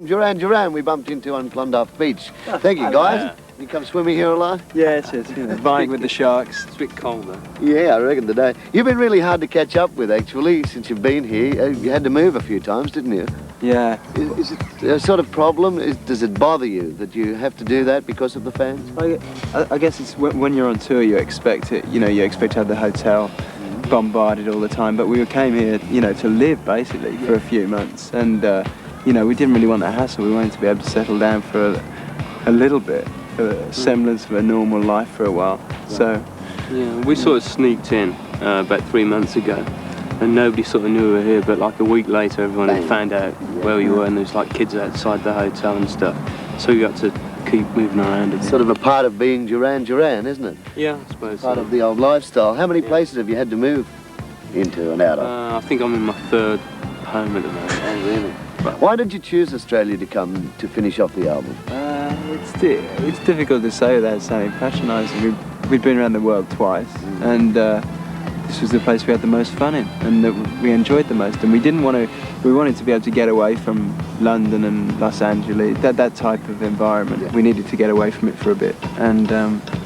Duran Duran we bumped into on Clondarf Beach. Thank you, guys. You come swimming here a lot? Yes, you know, vying with the sharks. It's a bit cold though. Yeah, I reckon today. You've been really hard to catch up with, actually, since you've been here. You had to move a few times, didn't you? Yeah. Is it a sort of problem? Does it bother you that you have to do that because of the fans? I guess it's when you're on tour, you expect it. You know, you expect to have the hotel bombarded all the time. But we came here, you know, to live basically for a few months, and you know, we didn't really want that hassle. We wanted to be able to settle down for a little bit, for a semblance of a normal life for a while. So yeah, we sort of sneaked in about 3 months ago, and nobody sort of knew we were here. But like a week later, everyone had found out where we were, and there was like kids outside the hotel and stuff. So we got to keep moving around a bit. Sort of a part of being Duran Duran, isn't it? Yeah, I suppose. Part of the old lifestyle. How many places have you had to move into and out of? I think I'm in my third home at the moment. Oh, really? Why did you choose Australia to come to finish off the album? it's difficult to say without sounding patronising. We've been around the world twice, and this was the place we had the most fun in, and that we enjoyed the most. And we wanted to be able to get away from London and Los Angeles, that type of environment. Yeah. We needed to get away from it for a bit. And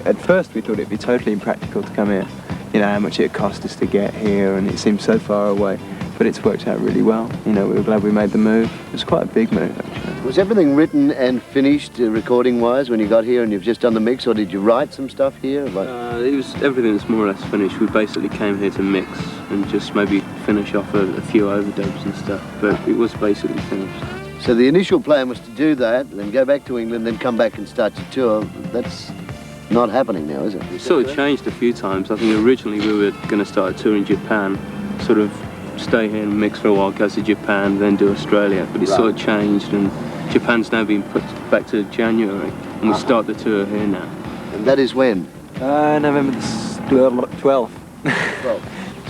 at first we thought it'd be totally impractical to come here. You know, how much it cost us to get here, and it seemed so far away. But it's worked out really well. You know, we were glad we made the move. It was quite a big move, actually. Was everything written and finished recording-wise when you got here and you've just done the mix, or did you write some stuff here? Everything was more or less finished. We basically came here to mix and just maybe finish off a few overdubs and stuff, but it was basically finished. So the initial plan was to do that, then go back to England, then come back and start your tour. That's not happening now, is it? It sort of changed a few times. I think originally we were going to start a tour in Japan, sort of stay here and mix for a while, go to Japan, then do Australia. But it sort of changed, and Japan's now been put back to January, and we start the tour here now. And that is when? November the 12th.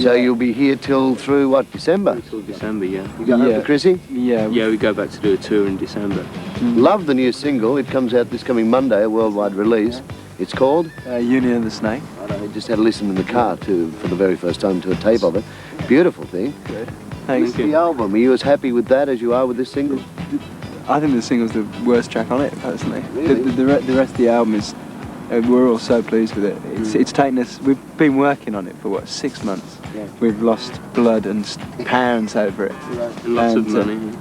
So you'll be here till through what, December? Until December, yeah. You go home for Chrissy? Yeah. Yeah, we go back to do a tour in December. Love the new single. It comes out this coming Monday, a worldwide release. It's called? Union of the Snake. I just had a listen in the car for the very first time to a tape of it. Beautiful thing. Good. Thanks. Thank you. The album, are you as happy with that as you are with this single? I think the single's the worst track on it, personally. Really? The rest of the album is, we're all so pleased with it. It's taken us, we've been working on it for what, 6 months. Yeah. We've lost blood and pounds over it. And lots of money.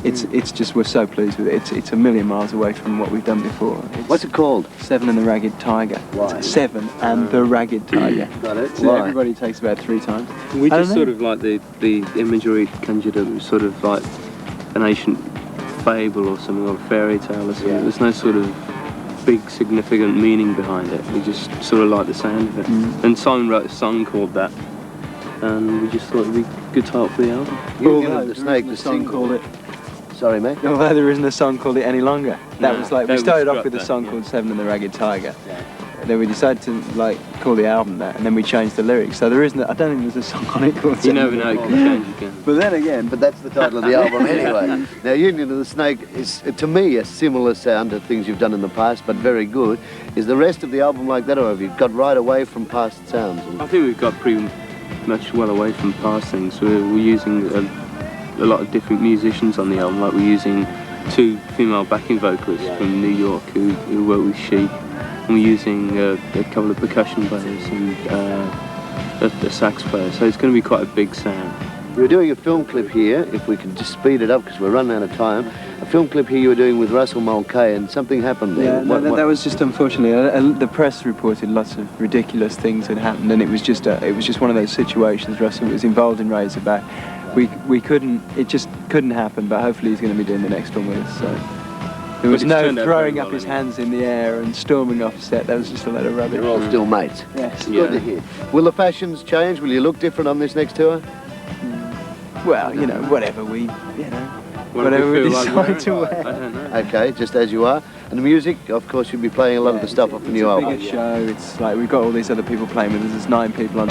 It's just, we're so pleased with it. It's a million miles away from what we've done before. What's it called? Seven and the Ragged Tiger. Why? Seven and the Ragged Tiger. Got it. So Why? everybody takes about 3 times. We just sort of like the imagery conjured up, sort of like an ancient fable or something, or a fairy tale or something. Yeah. There's no sort of big significant meaning behind it. We just sort of like the sound of it. And Simon wrote a song called that, and we just thought it'd be a good title for the album. Union of the Snake, the song single. called it. Sorry, mate. Although there isn't a song called it any longer. That No, was like, that we was started off scrapped with a that, song yeah. called Seven and the Ragged Tiger. Then we decided to like call the album that, and then we changed the lyrics. So there isn't, I don't think there's a song on it called You Seven never and the know, it Ragged could Tiger. change again. But then again, but that's the title of the album anyway. Now, Union of the Snake is, to me, a similar sound to things you've done in the past, but very good. Is the rest of the album like that, or have you got right away from past sounds? I think we've got pretty much well away from past things. We're using a lot of different musicians on the album. Like we're using 2 female backing vocalists from New York who work with Chic. And we're using a couple of percussion players and a sax player. So it's going to be quite a big sound. You were doing a film clip here, if we could just speed it up because we're running out of time. A film clip here you were doing with Russell Mulcahy, and something happened there. Yeah, that was just unfortunately. The press reported lots of ridiculous things had happened, and it was just one of those situations. Russell was involved in Razorback. We couldn't. It just couldn't happen. But hopefully he's going to be doing the next one with us. So there was no throwing up his hands in the air and storming off set. That was just a load of rubbish. You're all still mates. Yes. Good to hear. Will the fashions change? Will you look different on this next tour? Well, you know, whatever we Whatever decide to wear. I don't know. Okay, just as you are. And the music, of course, you'll be playing a lot of the stuff off the new album. It's a bigger show. It's like we've got all these other people playing with us. There's 9 people on.